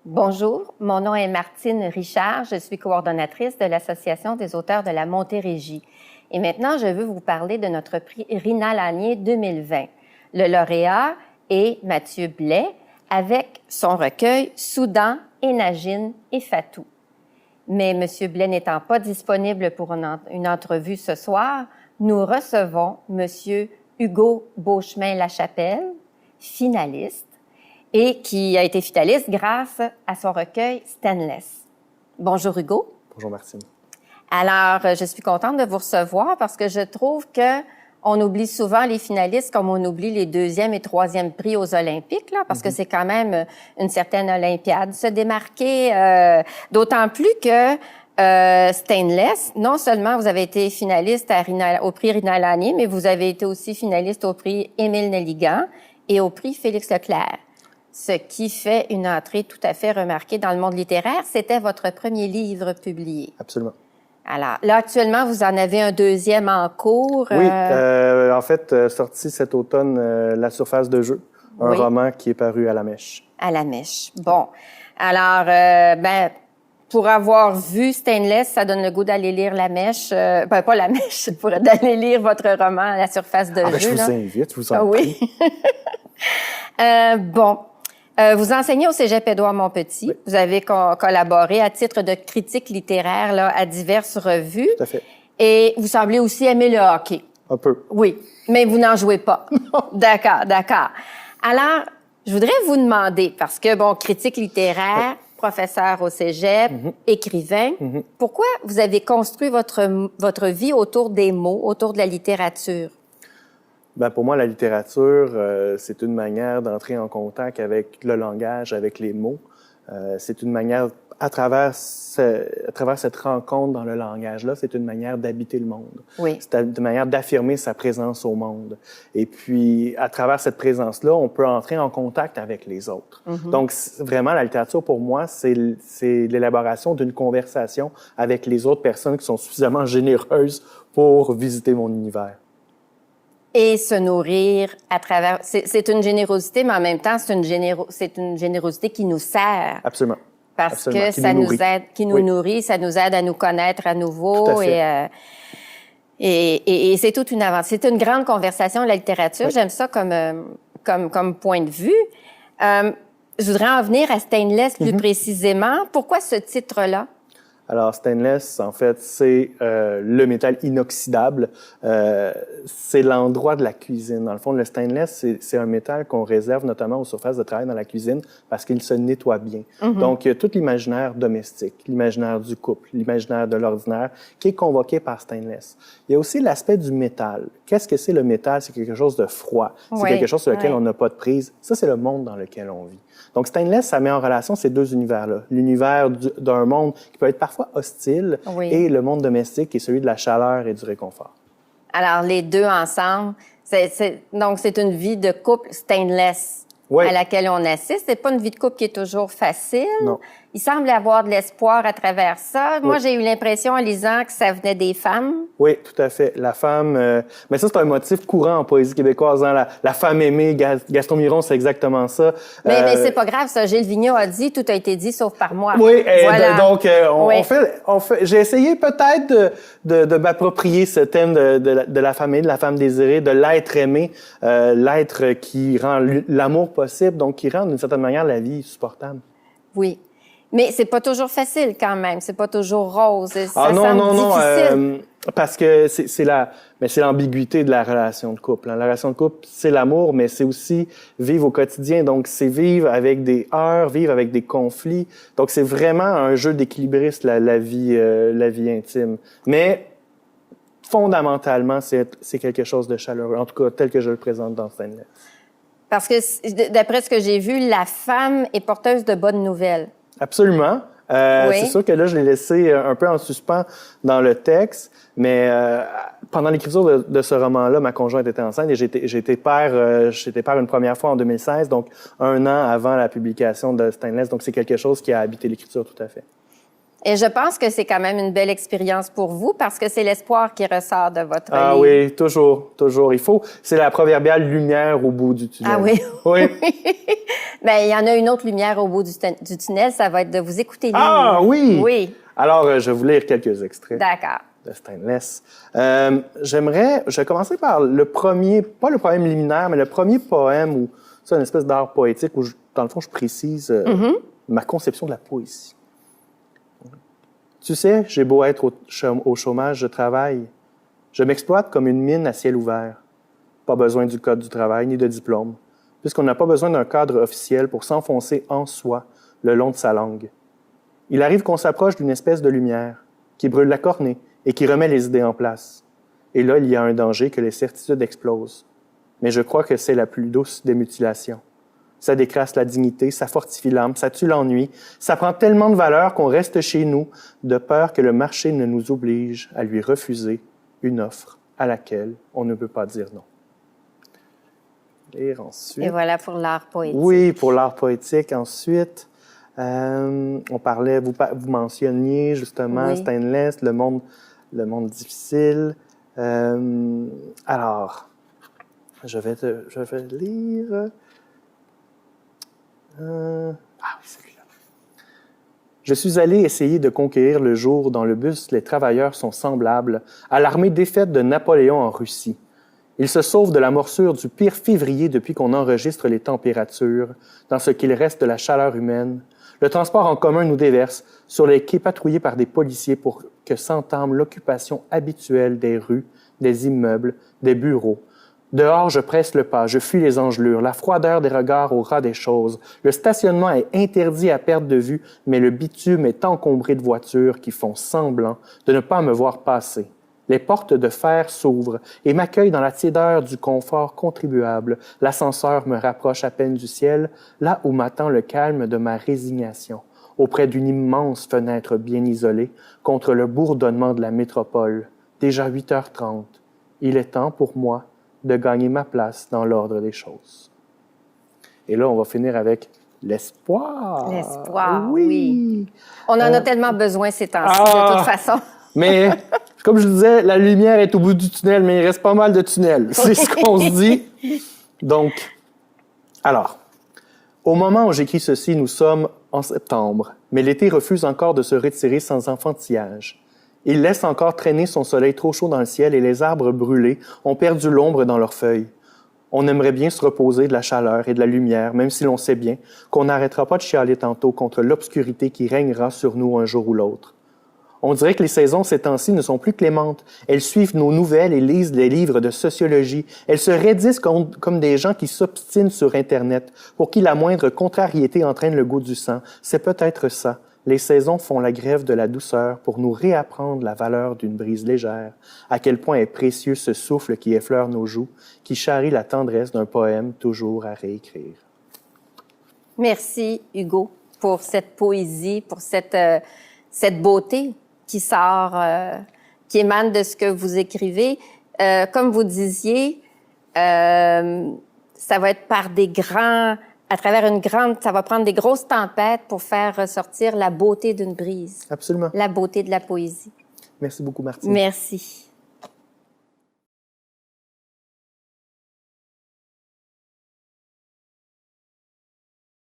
Bonjour, mon nom est Martine Richard, je suis coordonnatrice de l'Association des auteurs de la Montérégie. Et maintenant, je veux vous parler de notre prix Rina Lanier 2020. Le lauréat est Mathieu Blais avec son recueil Soudan, Énagine et Fatou. Mais M. Blais n'étant pas disponible pour une entrevue ce soir, nous recevons M. Hugo Beauchemin-Lachapelle, finaliste, et qui a été finaliste grâce à son recueil Stainless. Bonjour Hugo. Bonjour Martine. Alors, je suis contente de vous recevoir parce que je trouve que on oublie souvent les finalistes comme on oublie les deuxième et troisième prix aux Olympiques, là, parce que c'est quand même une certaine Olympiade. Se démarquer, d'autant plus que Stainless, non seulement vous avez été finaliste au prix Rina Lanier, mais vous avez été aussi finaliste au prix Émile Nelligan et au prix Félix Leclerc. Ce qui fait une entrée tout à fait remarquée dans le monde littéraire. C'était votre premier livre publié. Absolument. Alors, là, actuellement, vous en avez un deuxième en cours. Oui, en fait, sorti cet automne, La surface de jeu, un roman qui est paru à La Mèche. À La Mèche. Bon. Alors, pour avoir vu Stainless, ça donne le goût d'aller lire La Mèche. Pas La Mèche, d'aller lire votre roman, La surface de jeu. Je vous invite, je vous en prie. Bon. Vous enseignez au Cégep Édouard-Montpetit. Oui. Vous avez collaboré à titre de critique littéraire là, à diverses revues. Tout à fait. Et vous semblez aussi aimer le hockey. Un peu. Oui, mais vous n'en jouez pas. Non. D'accord. Alors, je voudrais vous demander, parce que, bon, critique littéraire, professeur au Cégep, écrivain, pourquoi vous avez construit votre vie autour des mots, autour de la littérature? Pour moi, la littérature, c'est une manière d'entrer en contact avec le langage, avec les mots. C'est une manière, à travers cette rencontre dans le langage-là, c'est une manière d'habiter le monde. Oui. C'est une manière d'affirmer sa présence au monde. Et puis, à travers cette présence-là, on peut entrer en contact avec les autres. Donc, vraiment, la littérature, pour moi, c'est l'élaboration d'une conversation avec les autres personnes qui sont suffisamment généreuses pour visiter mon univers. Et se nourrir à travers... C'est une générosité, mais en même temps, c'est une générosité qui nous sert. Absolument. Parce que ça nous aide, qui nous nourrit, ça nous aide à nous connaître à nouveau. Tout à fait. Et c'est toute une aventure. C'est une grande conversation, la littérature. Oui. J'aime ça comme point de vue. Je voudrais en venir à Stainless plus précisément. Pourquoi ce titre-là? Alors, Stainless, en fait, c'est le métal inoxydable. C'est l'endroit de la cuisine. Dans le fond, le stainless, c'est un métal qu'on réserve notamment aux surfaces de travail dans la cuisine parce qu'il se nettoie bien. Donc, il y a tout l'imaginaire domestique, l'imaginaire du couple, l'imaginaire de l'ordinaire qui est convoqué par Stainless. Il y a aussi l'aspect du métal. Qu'est-ce que c'est le métal? C'est quelque chose de froid. C'est quelque chose sur lequel on n'a pas de prise. Ça, c'est le monde dans lequel on vit. Donc, Stainless, ça met en relation ces deux univers-là. L'univers d'un monde qui peut être parfois hostile et le monde domestique qui est celui de la chaleur et du réconfort. Alors, les deux ensemble, donc c'est une vie de couple Stainless à laquelle on assiste. C'est pas une vie de couple qui est toujours facile. Non. Il semble y avoir de l'espoir à travers ça. Moi, j'ai eu l'impression, en lisant, que ça venait des femmes. Oui, tout à fait. La femme... mais ça, c'est un motif courant en poésie québécoise. Hein? La femme aimée, Gaston Miron, c'est exactement ça. Mais c'est pas grave, ça. Gilles Vigneault a dit « Tout a été dit, sauf par moi ». Oui, voilà. Donc, j'ai essayé peut-être de m'approprier ce thème de la femme aimée, de la femme désirée, de l'être aimé, l'être qui rend l'amour possible, donc qui rend, d'une certaine manière, la vie supportable. Oui. Mais c'est pas toujours facile quand même, c'est pas toujours rose. Non, parce que c'est l'ambiguïté de la relation de couple. Hein. La relation de couple, c'est l'amour, mais c'est aussi vivre au quotidien. Donc, c'est vivre avec des heurts, vivre avec des conflits. Donc, c'est vraiment un jeu d'équilibriste, la vie intime. Mais fondamentalement, c'est quelque chose de chaleureux, en tout cas tel que je le présente dans Stainless. Parce que, d'après ce que j'ai vu, la femme est porteuse de bonnes nouvelles. Absolument. C'est sûr que là, je l'ai laissé un peu en suspens dans le texte, mais pendant l'écriture de ce roman-là, ma conjointe était enceinte et j'étais père une première fois en 2016, donc 1 an avant la publication de Stainless. Donc, c'est quelque chose qui a habité l'écriture tout à fait. Et je pense que c'est quand même une belle expérience pour vous parce que c'est l'espoir qui ressort de votre livre. Ah oui, toujours. C'est la proverbiale lumière au bout du tunnel. Ah oui? Oui. Bien, il y en a une autre lumière au bout du tunnel, ça va être de vous écouter lire. Ah oui! Oui. Alors, je vais vous lire quelques extraits D'accord. de Stainless. Je vais commencer par le premier, pas le poème liminaire, mais le premier poème, où c'est une espèce d'art poétique, où, dans le fond, je précise ma conception de la poésie. Tu sais, j'ai beau être au chômage, je travaille. Je m'exploite comme une mine à ciel ouvert. Pas besoin du code du travail ni de diplôme, puisqu'on n'a pas besoin d'un cadre officiel pour s'enfoncer en soi le long de sa langue. Il arrive qu'on s'approche d'une espèce de lumière qui brûle la cornée et qui remet les idées en place. Et là, il y a un danger que les certitudes explosent. Mais je crois que c'est la plus douce des mutilations. Ça décrasse la dignité, ça fortifie l'âme, ça tue l'ennui. Ça prend tellement de valeur qu'on reste chez nous, de peur que le marché ne nous oblige à lui refuser une offre à laquelle on ne peut pas dire non. Lire ensuite. Et voilà pour l'art poétique. Oui, pour l'art poétique. Ensuite, on parlait, vous mentionniez justement Oui. Stainless, le monde difficile. Alors, je vais lire. Ah oui, celui-là. Je suis allé essayer de conquérir le jour dans le bus les travailleurs sont semblables à l'armée défaite de Napoléon en Russie. Ils se sauvent de la morsure du pire février depuis qu'on enregistre les températures, dans ce qu'il reste de la chaleur humaine. Le transport en commun nous déverse sur les quais patrouillés par des policiers pour que s'entame l'occupation habituelle des rues, des immeubles, des bureaux. Dehors, je presse le pas, je fuis les engelures, la froideur des regards au ras des choses. Le stationnement est interdit à perte de vue, mais le bitume est encombré de voitures qui font semblant de ne pas me voir passer. Les portes de fer s'ouvrent et m'accueillent dans la tiédeur du confort contribuable. L'ascenseur me rapproche à peine du ciel, là où m'attend le calme de ma résignation, auprès d'une immense fenêtre bien isolée, contre le bourdonnement de la métropole. Déjà 8h30. Il est temps pour moi de gagner ma place dans l'ordre des choses. Et là, on va finir avec l'espoir. L'espoir, oui. On en a tellement besoin ces temps-ci, de toute façon. Mais, comme je disais, la lumière est au bout du tunnel, mais il reste pas mal de tunnels. C'est ce qu'on se dit. Donc, alors, au moment où j'écris ceci, nous sommes en septembre, mais l'été refuse encore de se retirer sans enfantillage. Il laisse encore traîner son soleil trop chaud dans le ciel et les arbres brûlés ont perdu l'ombre dans leurs feuilles. On aimerait bien se reposer de la chaleur et de la lumière, même si l'on sait bien qu'on n'arrêtera pas de chialer tantôt contre l'obscurité qui régnera sur nous un jour ou l'autre. On dirait que les saisons ces temps-ci ne sont plus clémentes. Elles suivent nos nouvelles et lisent les livres de sociologie. Elles se raidissent comme des gens qui s'obstinent sur Internet, pour qui la moindre contrariété entraîne le goût du sang. C'est peut-être ça. Les saisons font la grève de la douceur pour nous réapprendre la valeur d'une brise légère, à quel point est précieux ce souffle qui effleure nos joues, qui charrie la tendresse d'un poème toujours à réécrire. Merci, Hugo, pour cette poésie, pour cette beauté qui sort, qui émane de ce que vous écrivez. Comme vous disiez, ça va être par des grands... À travers ça va prendre des grosses tempêtes pour faire ressortir la beauté d'une brise. Absolument. La beauté de la poésie. Merci beaucoup, Martine. Merci.